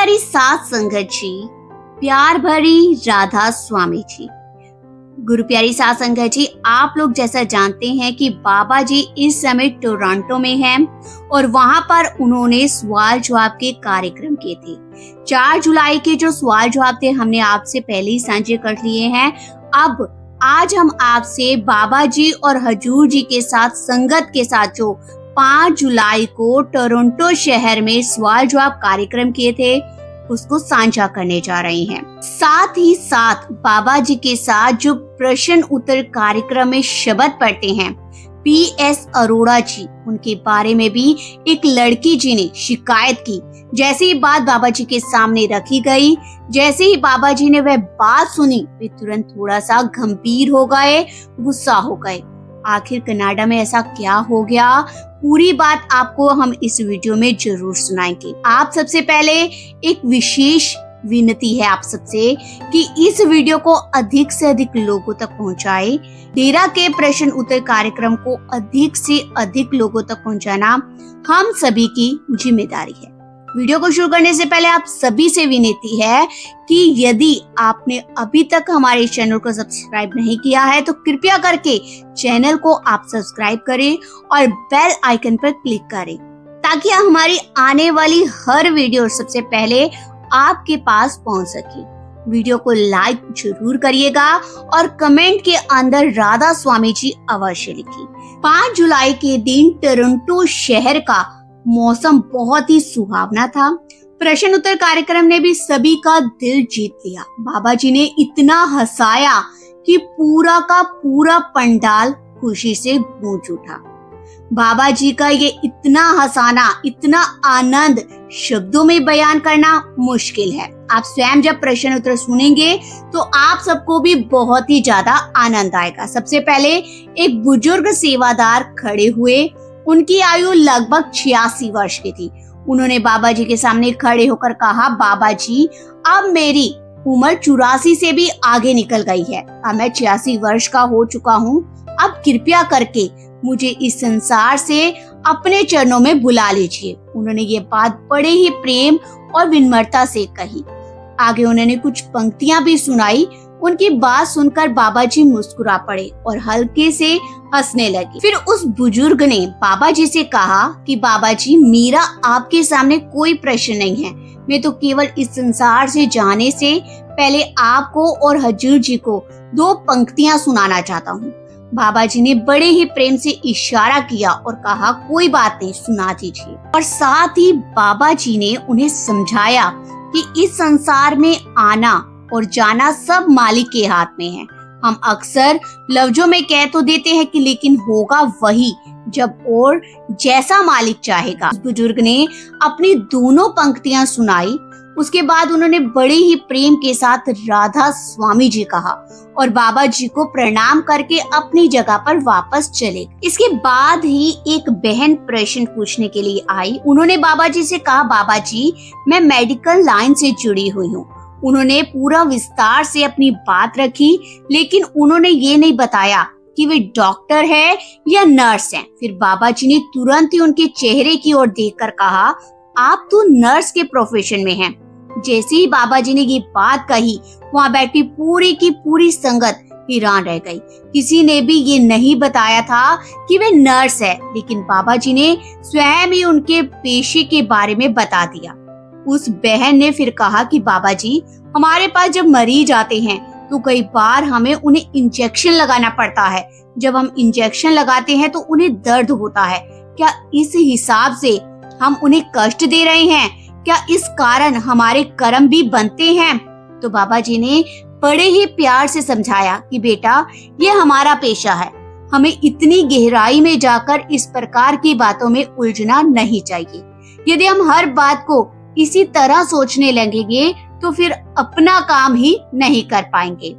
प्यारी सात संगत जी, प्यार भरी राधा स्वामी जी। गुरु प्यारी सात संगत जी, आप लोग जैसा जानते हैं कि बाबा जी इस समय टोरंटो में हैं और वहां पर उन्होंने सवाल जवाब के कार्यक्रम किए थे। 4 जुलाई के जो सवाल जवाब थे हमने आपसे पहले ही साझे कर लिए हैं। अब आज हम आपसे बाबा जी और हजूर जी के साथ संगत के साथ जो 5 जुलाई को टोरंटो शहर में सवाल जवाब कार्यक्रम किए थे उसको साझा करने जा रहे हैं। साथ ही साथ बाबा जी के साथ जो प्रश्न उत्तर कार्यक्रम में शब्द पढ़ते हैं PS अरोड़ा जी, उनके बारे में भी एक लड़की जी ने शिकायत की। जैसे ही बात बाबा जी के सामने रखी गई, जैसे ही बाबा जी ने वह बात सुनी, वे तुरंत थोड़ा सा गंभीर हो गए, गुस्सा हो गए। आखिर कनाडा में ऐसा क्या हो गया, पूरी बात आपको हम इस वीडियो में जरूर सुनाएंगे। आप सबसे पहले एक विशेष विनती है आप सबसे कि इस वीडियो को अधिक से अधिक लोगों तक पहुंचाएं। डेरा के प्रश्न उत्तर कार्यक्रम को अधिक से अधिक लोगों तक पहुंचाना हम सभी की जिम्मेदारी है। वीडियो को शुरू करने से पहले आप सभी से विनती है कि यदि आपने अभी तक हमारे चैनल को सब्सक्राइब नहीं किया है तो कृपया करके चैनल को आप सब्सक्राइब करें और बेल आइकन पर क्लिक करें ताकि हमारी आने वाली हर वीडियो सबसे पहले आपके पास पहुंच सके। वीडियो को लाइक जरूर करिएगा और कमेंट के अंदर राधा स्वामी जी अवश्य लिखिए। 5 जुलाई के दिन टोरंटो शहर का मौसम बहुत ही सुहावना था। प्रश्न उत्तर कार्यक्रम ने भी सभी का दिल जीत लिया। बाबा जी ने इतना हंसाया कि पूरा का पूरा पंडाल खुशी से गूंज उठा। बाबा जी का ये इतना हंसाना, इतना आनंद शब्दों में बयान करना मुश्किल है। आप स्वयं जब प्रश्न उत्तर सुनेंगे तो आप सबको भी बहुत ही ज्यादा आनंद आएगा। सबसे पहले एक बुजुर्ग सेवादार खड़े हुए, उनकी आयु लगभग 86 वर्ष की थी। उन्होंने बाबा जी के सामने खड़े होकर कहा, बाबा जी अब मेरी उम्र 84 से भी आगे निकल गई है। अब मैं 86 वर्ष का हो चुका हूँ। अब कृपया करके मुझे इस संसार से अपने चरणों में बुला लीजिए। उन्होंने ये बात बड़े ही प्रेम और विनम्रता से कही। आगे उन्होंने कुछ पंक्तियां भी सुनाई। उनकी बात सुनकर बाबा जी मुस्कुरा पड़े और हल्के से हंसने लगे। फिर उस बुजुर्ग ने बाबा जी से कहा कि बाबा जी मेरा आपके सामने कोई प्रश्न नहीं है। मैं तो केवल इस संसार से जाने से पहले आपको और हजूर जी को 2 पंक्तियां सुनाना चाहता हूँ। बाबा जी ने बड़े ही प्रेम से इशारा किया और कहा कोई बात नहीं, सुना दीजिए। और साथ ही बाबा जी ने उन्हें समझाया कि इस संसार में आना और जाना सब मालिक के हाथ में है। हम अक्सर लफ्जों में कह तो देते हैं कि लेकिन होगा वही जब और जैसा मालिक चाहेगा। बुजुर्ग ने अपनी दोनों पंक्तियां सुनाई। उसके बाद उन्होंने बड़े ही प्रेम के साथ राधा स्वामी जी कहा और बाबा जी को प्रणाम करके अपनी जगह पर वापस चले। इसके बाद ही एक बहन प्रश्न पूछने के लिए आई। उन्होंने बाबा जी से कहा, बाबा जी मैं मेडिकल लाइन से जुड़ी हुई हूँ। उन्होंने पूरा विस्तार से अपनी बात रखी, लेकिन उन्होंने ये नहीं बताया कि वे डॉक्टर है या नर्स हैं। फिर बाबा जी ने तुरंत ही उनके चेहरे की ओर देखकर कहा, आप तो नर्स के प्रोफेशन में हैं। जैसे ही बाबा जी ने ये बात कही, वहाँ बैठी पूरी की पूरी संगत हैरान रह गई। किसी ने भी ये नहीं बताया था कि वे नर्स है, लेकिन बाबा जी ने स्वयं ही उनके पेशे के बारे में बता दिया। उस बहन ने फिर कहा कि बाबा जी हमारे पास जब मरीज आते हैं तो कई बार हमें उन्हें इंजेक्शन लगाना पड़ता है। जब हम इंजेक्शन लगाते हैं तो उन्हें दर्द होता है। क्या इस हिसाब से हम उन्हें कष्ट दे रहे हैं? क्या इस कारण हमारे कर्म भी बनते हैं? तो बाबा जी ने बड़े ही प्यार से समझाया कि बेटा ये हमारा पेशा है। हमें इतनी गहराई में जाकर इस प्रकार की बातों में उलझना नहीं चाहिए। यदि हम हर बात को इसी तरह सोचने लगेंगे तो फिर अपना काम ही नहीं कर पाएंगे।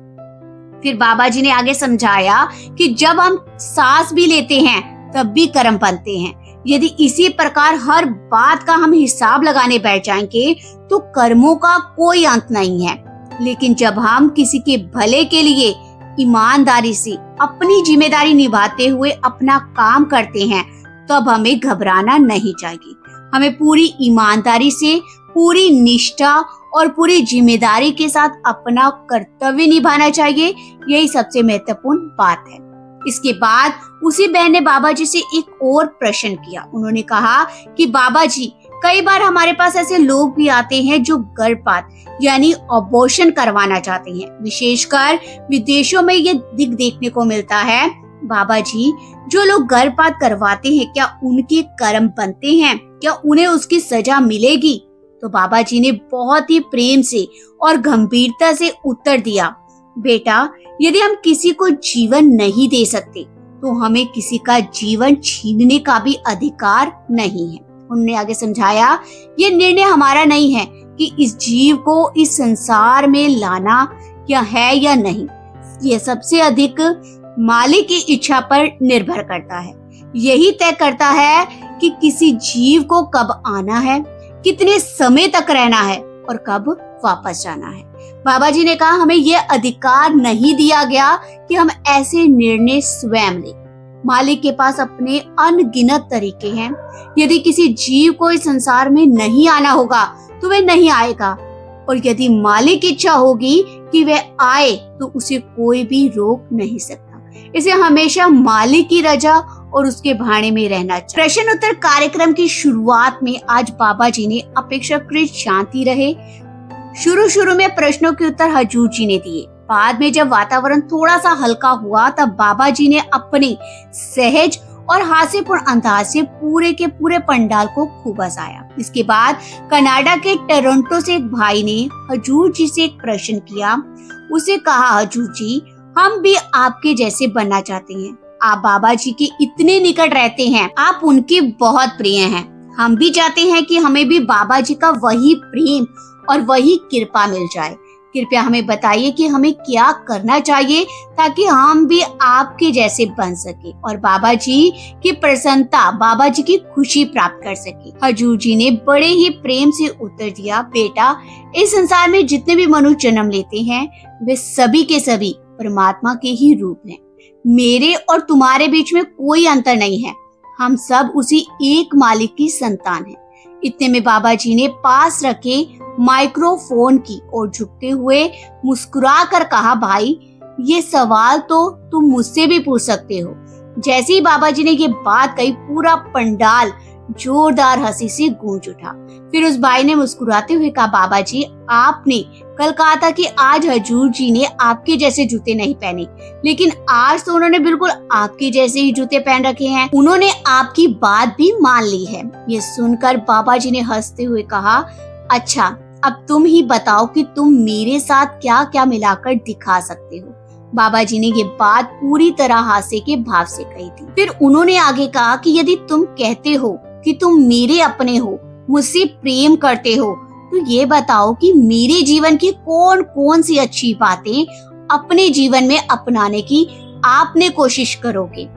फिर बाबा जी ने आगे समझाया कि जब हम सांस भी लेते हैं तब भी कर्म बनते हैं। यदि इसी प्रकार हर बात का हम हिसाब लगाने बैठ जाएंगे तो कर्मों का कोई अंत नहीं है। लेकिन जब हम किसी के भले के लिए ईमानदारी से अपनी जिम्मेदारी निभाते हुए अपना काम करते हैं तब हमें घबराना नहीं चाहिए। हमें पूरी ईमानदारी से पूरी निष्ठा और पूरी जिम्मेदारी के साथ अपना कर्तव्य निभाना चाहिए। यही सबसे महत्वपूर्ण बात है। इसके बाद उसी बहन ने बाबा जी से एक और प्रश्न किया। उन्होंने कहा कि बाबा जी, कई बार हमारे पास ऐसे लोग भी आते हैं जो गर्भपात यानी अबॉर्शन करवाना चाहते हैं। विशेषकर विदेशों में ये देखने को मिलता है। बाबा जी, जो लोग गर्भपात करवाते हैं, क्या उनके कर्म बनते हैं? क्या उन्हें उसकी सजा मिलेगी? तो बाबा जी ने बहुत ही प्रेम से और गंभीरता से उत्तर दिया, बेटा, यदि हम किसी को जीवन नहीं दे सकते तो हमें किसी का जीवन छीनने का भी अधिकार नहीं है। उन्होंने आगे समझाया, ये निर्णय हमारा नहीं है कि इस जीव को इस संसार में लाना क्या है या नहीं। यह सबसे अधिक मालिक की इच्छा पर निर्भर करता है। यही तय करता है कि किसी जीव को कब आना है, कितने समय तक रहना है और कब वापस जाना है। बाबा जी ने कहा, हमें यह अधिकार नहीं दिया गया कि हम ऐसे निर्णय स्वयं लें। मालिक के पास अपने अनगिनत तरीके हैं। यदि किसी जीव को इस संसार में नहीं आना होगा तो वह नहीं आएगा, और यदि मालिक की इच्छा होगी कि वह आए तो उसे कोई भी रोक नहीं सकता। इसे हमेशा मालिक की रजा और उसके भाने में रहना चाहिए। प्रश्न उत्तर कार्यक्रम की शुरुआत में आज बाबा जी ने अपेक्षाकृत शांति रहे। शुरू में प्रश्नों के उत्तर हजूर जी ने दिए। बाद में जब वातावरण थोड़ा सा हल्का हुआ तब बाबा जी ने अपने सहज और हास्यपूर्ण अंदाज से पूरे के पूरे पंडाल को खूब हंसाया। इसके बाद कनाडा के टोरंटो से एक भाई ने हजूर जी से एक प्रश्न किया। उसे कहा, हजूर जी, हम भी आपके जैसे बनना चाहते हैं। आप बाबा जी के इतने निकट रहते हैं, आप उनके बहुत प्रिय हैं। हम भी चाहते हैं कि हमें भी बाबा जी का वही प्रेम और वही कृपा मिल जाए। कृपया हमें बताइए कि हमें क्या करना चाहिए ताकि हम भी आपके जैसे बन सके और बाबा जी की प्रसन्नता, बाबा जी की खुशी प्राप्त कर सके। हजूर जी ने बड़े ही प्रेम से उत्तर दिया, बेटा, इस संसार में जितने भी मनुष्य जन्म लेते हैं वे सभी के सभी परमात्मा के ही रूप हैं। मेरे और तुम्हारे बीच में कोई अंतर नहीं है। हम सब उसी एक मालिक की संतान हैं। इतने में बाबा जी ने पास रखे माइक्रोफोन की ओर झुकते हुए मुस्कुरा कर कहा, भाई, ये सवाल तो तुम मुझसे भी पूछ सकते हो। जैसे ही बाबा जी ने ये बात कही, पूरा पंडाल जोरदार हंसी से गूंज उठा। फिर उस भाई ने मुस्कुराते हुए कहा, बाबा जी, आपने कल कहा था कि आज हजूर जी ने आपके जैसे जूते नहीं पहने, लेकिन आज तो उन्होंने बिल्कुल आपके जैसे ही जूते पहन रखे हैं। उन्होंने आपकी बात भी मान ली है। ये सुनकर बाबा जी ने हंसते हुए कहा, अच्छा, अब तुम ही बताओ कि तुम मेरे साथ क्या क्या मिलाकर दिखा सकते हो। बाबा जी ने ये बात पूरी तरह हास्य के भाव से कही थी। फिर उन्होंने आगे कहा कि यदि तुम कहते हो कि तुम मेरे अपने हो, मुझसे प्रेम करते हो, तो ये बताओ कि मेरे जीवन की कौन कौन सी अच्छी बातें अपने जीवन में अपनाने की आपने कोशिश करोगे।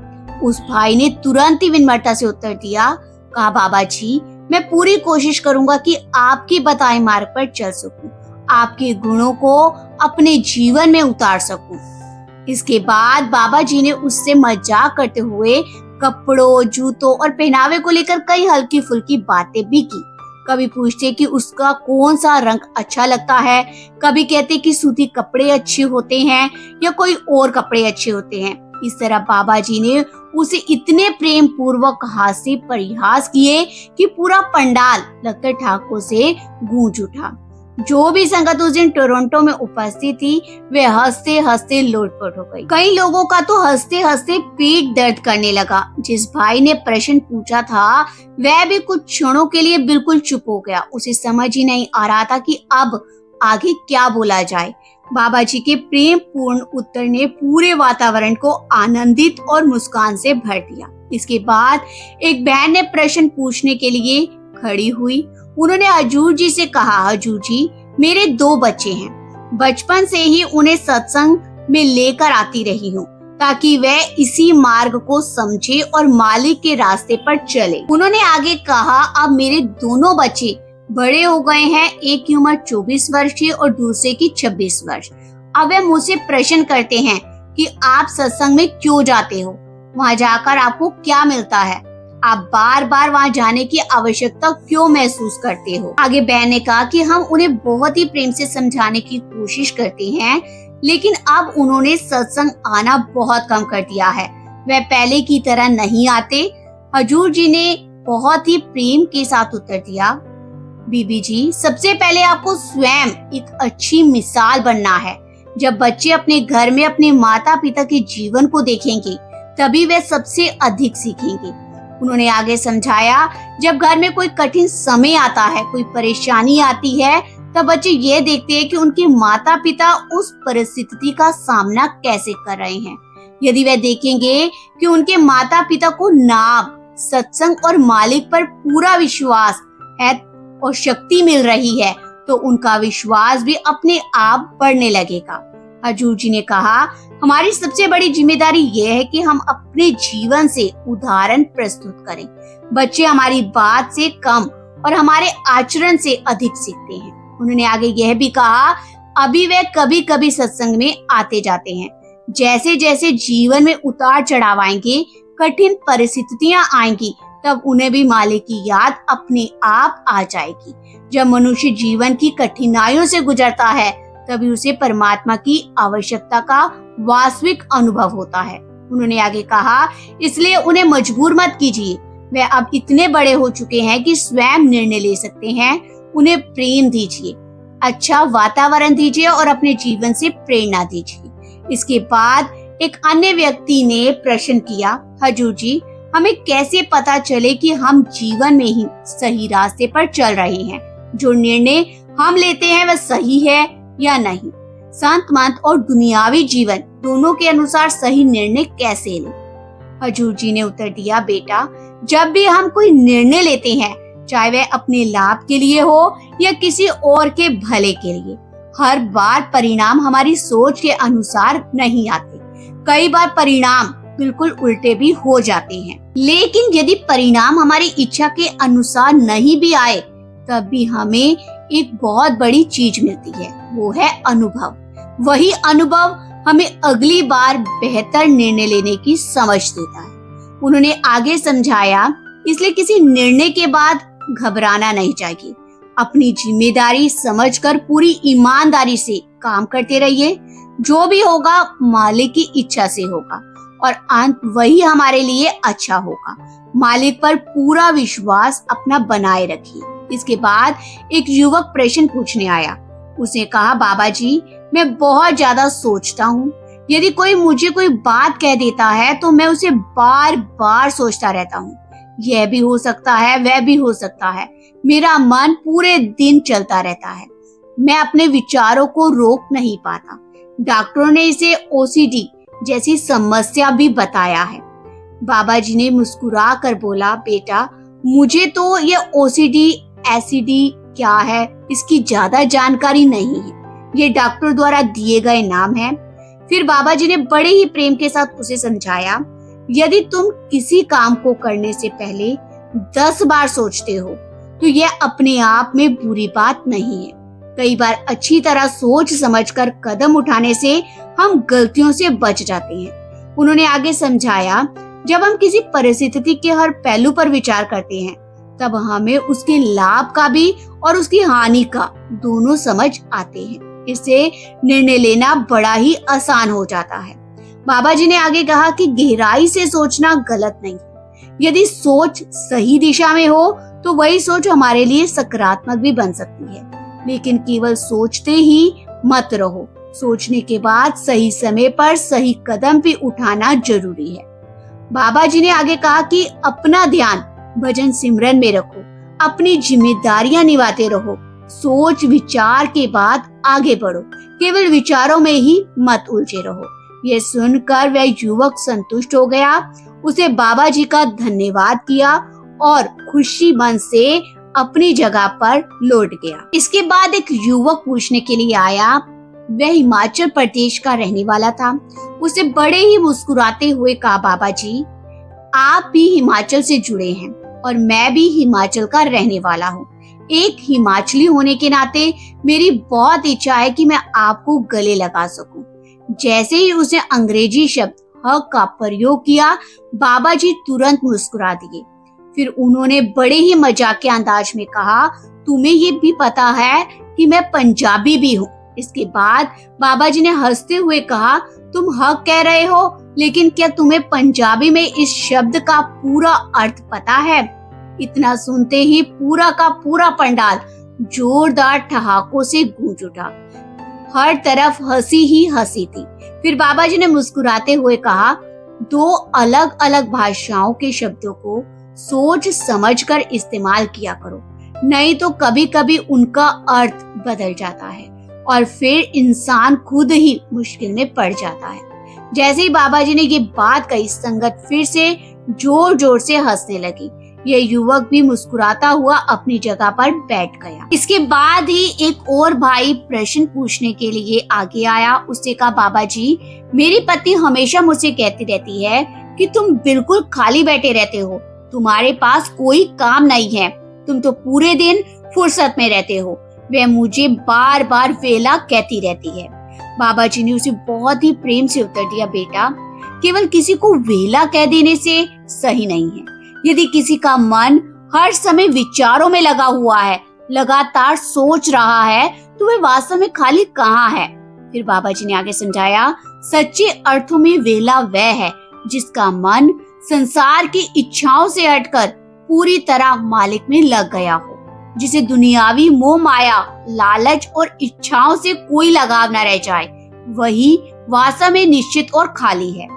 उस भाई ने तुरंत ही विनम्रता से उत्तर दिया, कहा, बाबा जी, मैं पूरी कोशिश करूंगा कि आपके बताए मार्ग पर चल सकूं, आपके गुणों को अपने जीवन में उतार सकूं। इसके बाद बाबा जी ने उससे मजाक करते हुए कपड़ों, जूतों और पहनावे को लेकर कई हल्की फुल्की बातें भी की। कभी पूछते कि उसका कौन सा रंग अच्छा लगता है, कभी कहते कि सूती कपड़े अच्छे होते हैं या कोई और कपड़े अच्छे होते हैं। इस तरह बाबा जी ने उसे इतने प्रेम पूर्वक हास्य परिहास किए कि पूरा पंडाल लगकर ठाकुर से गूंज उठा। जो भी संगत उस दिन टोरंटो में उपस्थित थी वे हंसते हंसते लोटपोट हो गई। कई लोगों का तो हंसते हंसते पेट दर्द करने लगा। जिस भाई ने प्रश्न पूछा था वह भी कुछ क्षणों के लिए बिल्कुल चुप हो गया। उसे समझ ही नहीं आ रहा था कि अब आगे क्या बोला जाए। बाबा जी के प्रेम पूर्ण उत्तर ने पूरे वातावरण को आनंदित और मुस्कान से भर दिया। इसके बाद एक बहन ने प्रश्न पूछने के लिए खड़ी हुई। उन्होंने हजूर जी से कहा, हजूर जी, मेरे 2 बच्चे हैं। बचपन से ही उन्हें सत्संग में लेकर आती रही हूँ ताकि वह इसी मार्ग को समझे और मालिक के रास्ते पर चले। उन्होंने आगे कहा, अब मेरे दोनों बच्चे बड़े हो गए हैं। एक की उम्र 24 वर्ष की और दूसरे की 26 वर्ष। अब वे मुझसे प्रश्न करते हैं कि आप सत्संग में क्यों जाते हो, वहाँ जाकर आपको क्या मिलता है। आप बार बार वहाँ जाने की आवश्यकता क्यों महसूस करते हो? आगे बहन ने कहा कि हम उन्हें बहुत ही प्रेम से समझाने की कोशिश करते हैं, लेकिन अब उन्होंने सत्संग आना बहुत कम कर दिया है। वह पहले की तरह नहीं आते। हजूर जी ने बहुत ही प्रेम के साथ उत्तर दिया, बीबी जी, सबसे पहले आपको स्वयं एक अच्छी मिसाल बनना है। जब बच्चे अपने घर में अपने माता पिता के जीवन को देखेंगे, तभी वे सबसे अधिक सीखेंगे। उन्होंने आगे समझाया, जब घर में कोई कठिन समय आता है, कोई परेशानी आती है, तब बच्चे ये देखते हैं कि उनके माता पिता उस परिस्थिति का सामना कैसे कर रहे हैं। यदि वे देखेंगे कि उनके माता पिता को नाम, सत्संग और मालिक पर पूरा विश्वास है और शक्ति मिल रही है, तो उनका विश्वास भी अपने आप बढ़ने लगेगा। हजूर जी ने कहा, हमारी सबसे बड़ी जिम्मेदारी यह है कि हम अपने जीवन से उदाहरण प्रस्तुत करें। बच्चे हमारी बात से कम और हमारे आचरण से अधिक सीखते हैं। उन्होंने आगे यह भी कहा, अभी वे कभी कभी सत्संग में आते जाते हैं। जैसे जैसे जीवन में उतार चढ़ाव आएंगे, कठिन परिस्थितियां आएंगी, तब उन्हें भी मालिक की याद अपने आप आ जाएगी। जब मनुष्य जीवन की कठिनाइयों से गुजरता है, तभी उसे परमात्मा की आवश्यकता का वास्तविक अनुभव होता है। उन्होंने आगे कहा, इसलिए उन्हें मजबूर मत कीजिए। वे अब इतने बड़े हो चुके हैं कि स्वयं निर्णय ले सकते हैं। उन्हें प्रेम दीजिए, अच्छा वातावरण दीजिए और अपने जीवन से प्रेरणा दीजिए। इसके बाद एक अन्य व्यक्ति ने प्रश्न किया, हजूर जी, हमें कैसे पता चले कि हम जीवन में ही सही रास्ते पर चल रहे हैं? जो निर्णय हम लेते हैं वह सही है या नहीं? संत मंत और दुनियावी जीवन दोनों के अनुसार सही निर्णय कैसे लें? हजूर जी ने उत्तर दिया, बेटा, जब भी हम कोई निर्णय लेते हैं, चाहे वह अपने लाभ के लिए हो या किसी और के भले के लिए, हर बार परिणाम हमारी सोच के अनुसार नहीं आते। कई बार परिणाम बिल्कुल उल्टे भी हो जाते हैं। लेकिन यदि परिणाम हमारी इच्छा के अनुसार नहीं भी आए, तब भी हमें एक बहुत बड़ी चीज मिलती है, वो है अनुभव। वही अनुभव हमें अगली बार बेहतर निर्णय लेने की समझ देता है। उन्होंने आगे समझाया, इसलिए किसी निर्णय के बाद घबराना नहीं चाहिए। अपनी जिम्मेदारी समझकर पूरी ईमानदारी से काम करते रहिए। जो भी होगा मालिक की इच्छा से होगा और अंत वही हमारे लिए अच्छा होगा। मालिक पर पूरा विश्वास अपना बनाए रखिए। इसके बाद एक युवक प्रश्न पूछने आया। उसने कहा, बाबा जी, मैं बहुत ज्यादा सोचता हूँ। यदि कोई मुझे कोई बात कह देता है तो मैं उसे बार बार सोचता रहता हूँ। यह भी हो सकता है, वह भी हो सकता है। मेरा मन पूरे दिन चलता रहता है। मैं अपने विचारों को रोक नहीं पाता। डॉक्टरों ने इसे ओसीडी जैसी समस्या भी बताया है। बाबा जी ने मुस्कुरा कर बोला, बेटा, मुझे तो ये ओसीडी एसिडी क्या है इसकी ज्यादा जानकारी नहीं है। ये डॉक्टर द्वारा दिए गए नाम है। फिर बाबा जी ने बड़े ही प्रेम के साथ उसे समझाया, यदि तुम किसी काम को करने से पहले 10 बार सोचते हो तो यह अपने आप में बुरी बात नहीं है। कई बार अच्छी तरह सोच समझकर कदम उठाने से हम गलतियों से बच जाते हैं। उन्होंने आगे समझाया, जब हम किसी परिस्थिति के हर पहलू पर विचार करते हैं, तब हमें उसके लाभ का भी और उसकी हानि का दोनों समझ आते हैं। इससे निर्णय लेना बड़ा ही आसान हो जाता है। बाबा जी ने आगे कहा कि गहराई से सोचना गलत नहीं है। यदि सोच सही दिशा में हो तो वही सोच हमारे लिए सकारात्मक भी बन सकती है। लेकिन केवल सोचते ही मत रहो। सोचने के बाद सही समय पर सही कदम भी उठाना जरूरी है। बाबा जी ने आगे कहा कि अपना ध्यान भजन सिमरन में रखो, अपनी जिम्मेदारियां निभाते रहो, सोच विचार के बाद आगे बढ़ो, केवल विचारों में ही मत उलझे रहो। यह सुनकर वह युवक संतुष्ट हो गया। उसे बाबा जी का धन्यवाद किया और खुशी मन से अपनी जगह पर लौट गया। इसके बाद एक युवक पूछने के लिए आया। वह हिमाचल प्रदेश का रहने वाला था। उसे बड़े ही मुस्कुराते हुए कहा, बाबा जी, आप भी हिमाचल से जुड़े हैं और मैं भी हिमाचल का रहने वाला हूँ। एक हिमाचली होने के नाते मेरी बहुत इच्छा है कि मैं आपको गले लगा सकूं। जैसे ही उसने अंग्रेजी शब्द हक का प्रयोग किया, बाबा जी तुरंत मुस्कुरा दिए। फिर उन्होंने बड़े ही मजाकिया अंदाज में कहा, तुम्हें ये भी पता है कि मैं पंजाबी भी हूँ। इसके बाद बाबा जी ने हंसते हुए कहा, तुम हक कह रहे हो, लेकिन क्या तुम्हें पंजाबी में इस शब्द का पूरा अर्थ पता है? इतना सुनते ही पूरा का पूरा पंडाल जोरदार ठहाकों से गूंज उठा। हर तरफ हंसी ही हंसी थी। फिर बाबा जी ने मुस्कुराते हुए कहा, दो अलग अलग भाषाओं के शब्दों को सोच समझकर इस्तेमाल किया करो, नहीं तो कभी कभी उनका अर्थ बदल जाता है और फिर इंसान खुद ही मुश्किल में पड़ जाता है। जैसे ही बाबा जी ने ये बात कही, संगत फिर से जोर जोर से हंसने लगी। ये युवक भी मुस्कुराता हुआ अपनी जगह पर बैठ गया। इसके बाद ही एक और भाई प्रश्न पूछने के लिए आगे आया। उससे कहा, बाबा जी, मेरी पत्नी हमेशा मुझसे कहती रहती है कि तुम बिल्कुल खाली बैठे रहते हो, तुम्हारे पास कोई काम नहीं है, तुम तो पूरे दिन फुर्सत में रहते हो। वह मुझे बार बार वेला कहती रहती है। बाबा जी ने उसे बहुत ही प्रेम से उत्तर दिया, बेटा, केवल किसी को वेला कह देने से सही नहीं है। यदि किसी का मन हर समय विचारों में लगा हुआ है, लगातार सोच रहा है, तो वह वास्तव में खाली कहाँ है? फिर बाबा जी ने आगे समझाया, सच्चे अर्थों में वेला वह है जिसका मन संसार की इच्छाओं से हटकर पूरी तरह मालिक में लग गया हो, जिसे दुनियावी मोह माया, लालच और इच्छाओं से कोई लगाव न रह जाए, वही वास्तव में निश्चित और खाली है।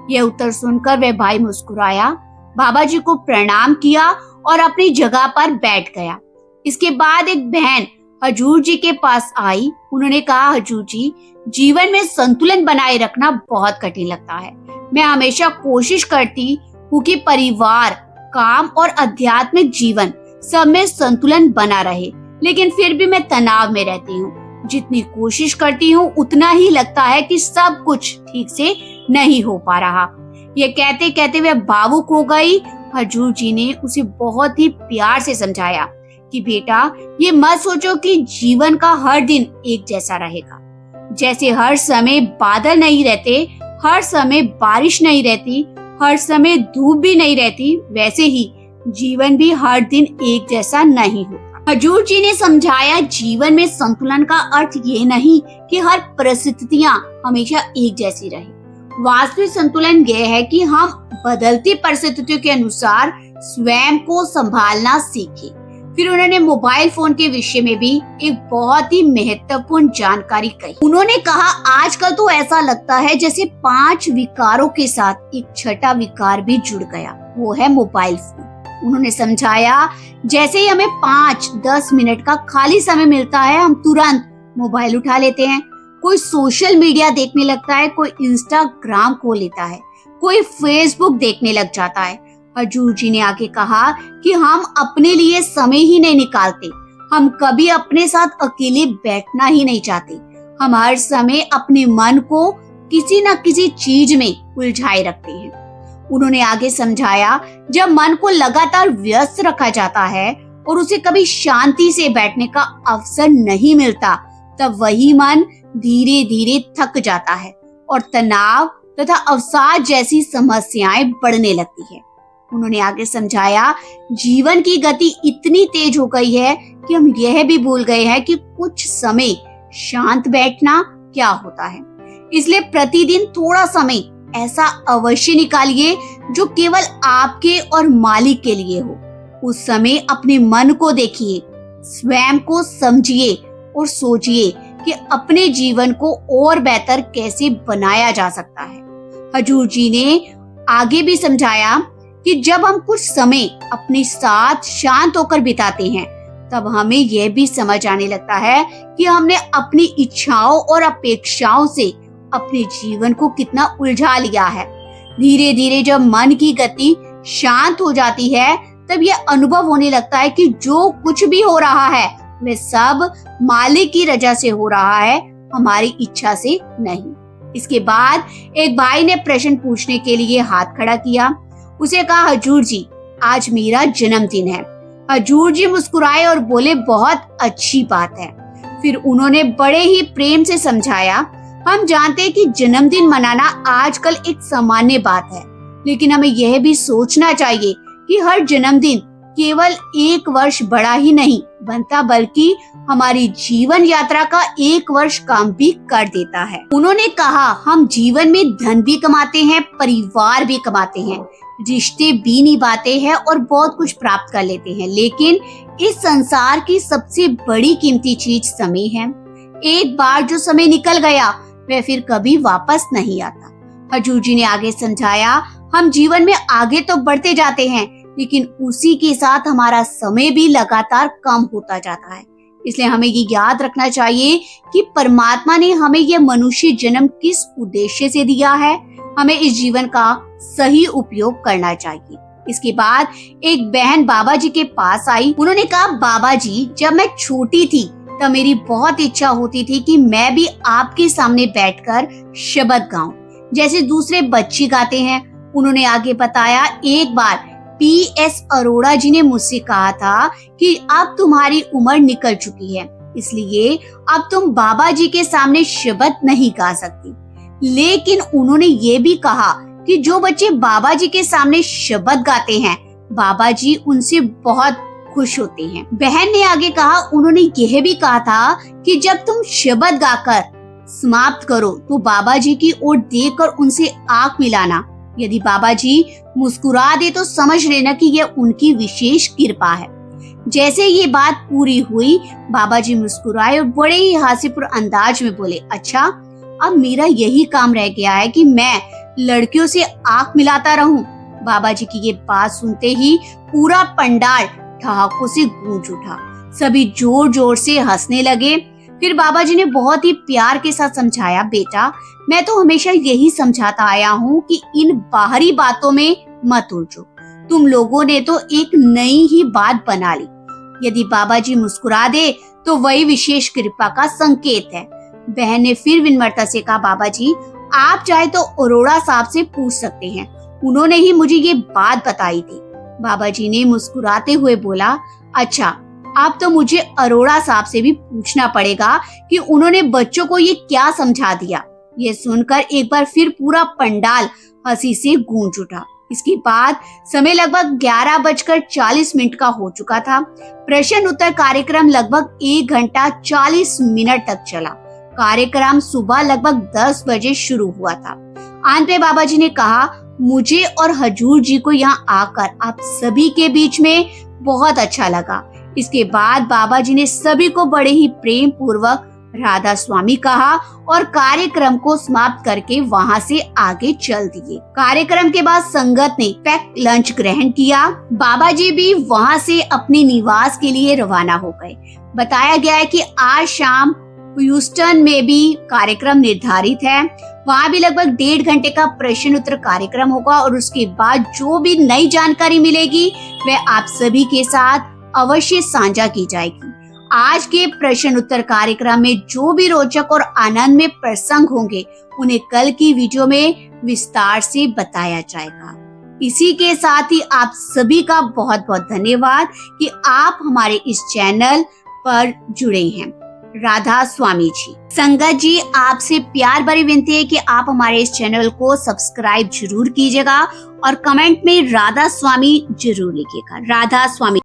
यह उत्तर सुनकर वह भाई मुस्कुराया, बाबा जी को प्रणाम किया और अपनी जगह पर बैठ गया। इसके बाद एक बहन हजूर जी के पास आई। उन्होंने कहा, हजूर जी, जीवन में संतुलन बनाए रखना बहुत कठिन लगता है। मैं हमेशा कोशिश करती हूँ कि परिवार, काम और आध्यात्मिक जीवन सब में संतुलन बना रहे, लेकिन फिर भी मैं तनाव में रहती हूँ। जितनी कोशिश करती हूँ उतना ही लगता है कि सब कुछ ठीक से नहीं हो पा रहा। ये कहते कहते वह भावुक हो गई। हजूर जी ने उसे बहुत ही प्यार से समझाया कि बेटा, ये मत सोचो कि जीवन का हर दिन एक जैसा रहेगा। जैसे हर समय बादल नहीं रहते, हर समय बारिश नहीं रहती, हर समय धूप भी नहीं रहती, वैसे ही जीवन भी हर दिन एक जैसा नहीं होता। हजूर जी ने समझाया, जीवन में संतुलन का अर्थ ये नहीं कि हर परिस्थितियां हमेशा एक जैसी रहे। वास्तविक संतुलन यह है कि हम बदलती परिस्थितियों के अनुसार स्वयं को संभालना सीखें। फिर उन्होंने मोबाइल फोन के विषय में भी एक बहुत ही महत्वपूर्ण जानकारी कही। उन्होंने कहा, आजकल तो ऐसा लगता है जैसे 5 विकारों के साथ एक छठा विकार भी जुड़ गया, वो है मोबाइल फोन। उन्होंने समझाया, जैसे ही हमें 5-10 मिनट का खाली समय मिलता है, हम तुरंत मोबाइल उठा लेते हैं। कोई सोशल मीडिया देखने लगता है, कोई इंस्टाग्राम खोल लेता है, कोई फेसबुक देखने लग जाता है। हजूर जी ने आगे कहा कि हम अपने लिए समय ही नहीं निकालते, हम कभी अपने साथ अकेले बैठना ही नहीं चाहते। हम हर समय अपने मन को किसी न किसी चीज में उलझाए रखते हैं। उन्होंने आगे समझाया, जब मन को लगातार व्यस्त रखा जाता है और उसे कभी शांति से बैठने का अवसर नहीं मिलता, तब वही मन धीरे धीरे थक जाता है और तनाव तथा अवसाद जैसी समस्याएं बढ़ने लगती है। उन्होंने आगे समझाया, जीवन की गति इतनी तेज हो गई है कि हम यह भी भूल गए हैं कि कुछ समय शांत बैठना क्या होता है। इसलिए प्रतिदिन थोड़ा समय ऐसा अवश्य निकालिए जो केवल आपके और मालिक के लिए हो। उस समय अपने मन को देखिए, स्वयं को समझिए और सोचिए कि अपने जीवन को और बेहतर कैसे बनाया जा सकता है। हजूर जी ने आगे भी समझाया कि जब हम कुछ समय अपने साथ शांत होकर बिताते हैं, तब हमें यह भी समझ आने लगता है कि हमने अपनी इच्छाओं और अपेक्षाओं से अपने जीवन को कितना उलझा लिया है। धीरे धीरे जब मन की गति शांत हो जाती है, तब यह अनुभव होने लगता है कि जो कुछ भी हो रहा है वह सब मालिक की रजा से हो रहा है, हमारी इच्छा से नहीं। इसके बाद एक भाई ने प्रश्न पूछने के लिए हाथ खड़ा किया। उसे कहा, हजूर जी, आज मेरा जन्मदिन है। हजूर जी मुस्कुराए और बोले, बहुत अच्छी बात है। फिर उन्होंने बड़े ही प्रेम से समझाया, हम जानते हैं कि जन्मदिन मनाना आजकल एक सामान्य बात है, लेकिन हमें यह भी सोचना चाहिए कि कि हर जन्मदिन केवल 1 वर्ष बड़ा ही नहीं बनता, बल्कि हमारी जीवन यात्रा का 1 वर्ष कम भी कर देता है। उन्होंने कहा, हम जीवन में धन भी कमाते हैं, परिवार भी कमाते हैं, रिश्ते भी निभाते हैं और बहुत कुछ प्राप्त कर लेते हैं, लेकिन इस संसार की सबसे बड़ी कीमती चीज समय है। एक बार जो समय निकल गया वह फिर कभी वापस नहीं आता। हजूर जी ने आगे समझाया, हम जीवन में आगे तो बढ़ते जाते हैं, लेकिन उसी के साथ हमारा समय भी लगातार कम होता जाता है। इसलिए हमें ये याद रखना चाहिए कि परमात्मा ने हमें यह मनुष्य जन्म किस उद्देश्य से दिया है। हमें इस जीवन का सही उपयोग करना चाहिए। इसके बाद एक बहन बाबा जी के पास आई। उन्होंने कहा, बाबा जी, जब मैं छोटी थी तब मेरी बहुत इच्छा होती थी कि मैं भी आपके सामने बैठकर शब्द गाऊं, जैसे दूसरे बच्चे गाते हैं। उन्होंने आगे बताया, एक बार PS अरोड़ा जी ने मुझसे कहा था कि अब तुम्हारी उम्र निकल चुकी है, इसलिए अब तुम बाबा जी के सामने शब्द नहीं गा सकती। लेकिन उन्होंने ये भी कहा कि जो बच्चे बाबा जी के सामने शब्द गाते हैं, बाबा जी उनसे बहुत खुश होते हैं। बहन ने आगे कहा, उन्होंने यह भी कहा था कि जब तुम शब्द गाकर समाप्त करो तो बाबा जी की ओर देखकर उनसे आंख मिलाना। यदि बाबा जी मुस्कुरा दे तो समझ लेना कि यह उनकी विशेष कृपा है। जैसे ये बात पूरी हुई, बाबा जी मुस्कुराए और बड़े ही हास्यपूर्ण अंदाज में बोले, अच्छा, अब मेरा यही काम रह गया है कि मैं लड़कियों से आंख मिलाता रहूं। बाबा जी की ये बात सुनते ही पूरा पंडाल ठहाकों से गूंज उठा। सभी जोर जोर से हंसने लगे। फिर बाबा जी ने बहुत ही प्यार के साथ समझाया, बेटा, मैं तो हमेशा यही समझाता आया हूँ कि इन बाहरी बातों में मत उलझो। तुम लोगों ने तो एक नई ही बात बना ली। यदि बाबा जी मुस्कुरा दे तो वही विशेष कृपा का संकेत है। बहन ने फिर विनम्रता से कहा, बाबा जी, आप चाहे तो अरोड़ा साहब से पूछ सकते हैं, उन्होंने ही मुझे ये बात बताई थी। बाबा जी ने मुस्कुराते हुए बोला, अच्छा, अब तो मुझे अरोड़ा साहब से भी पूछना पड़ेगा कि उन्होंने बच्चों को ये क्या समझा दिया। ये सुनकर एक बार फिर पूरा पंडाल हंसी से गूंज उठा। इसके बाद समय लगभग 11:40 का हो चुका था। प्रश्न उत्तर कार्यक्रम लगभग 1 घंटा 40 मिनट तक चला। कार्यक्रम सुबह लगभग 10 बजे शुरू हुआ था। अंत में बाबा जी ने कहा, मुझे और हजूर जी को यहाँ आकर आप सभी के बीच में बहुत अच्छा लगा। इसके बाद बाबा जी ने सभी को बड़े ही प्रेम पूर्वक राधा स्वामी कहा और कार्यक्रम को समाप्त करके वहां से आगे चल दिए। कार्यक्रम के बाद संगत ने पैक लंच ग्रहण किया। बाबा जी भी वहां से अपने निवास के लिए रवाना हो गए। बताया गया है कि आज शाम ह्यूस्टन में भी कार्यक्रम निर्धारित है। वहाँ भी लगभग 1.5 घंटे का प्रश्न उत्तर कार्यक्रम होगा और उसके बाद जो भी नई जानकारी मिलेगी वह आप सभी के साथ अवश्य साझा की जाएगी। आज के प्रश्न उत्तर कार्यक्रम में जो भी रोचक और आनंद में प्रसंग होंगे उन्हें कल की वीडियो में विस्तार से बताया जाएगा। इसी के साथ ही आप सभी का बहुत बहुत धन्यवाद कि आप हमारे इस चैनल पर जुड़े हैं। राधा स्वामी जी। संगत जी, आपसे प्यार भरी विनती है कि आप हमारे इस चैनल को सब्सक्राइब जरूर कीजिएगा और कमेंट में राधा स्वामी जरूर लिखिएगा। राधा स्वामी।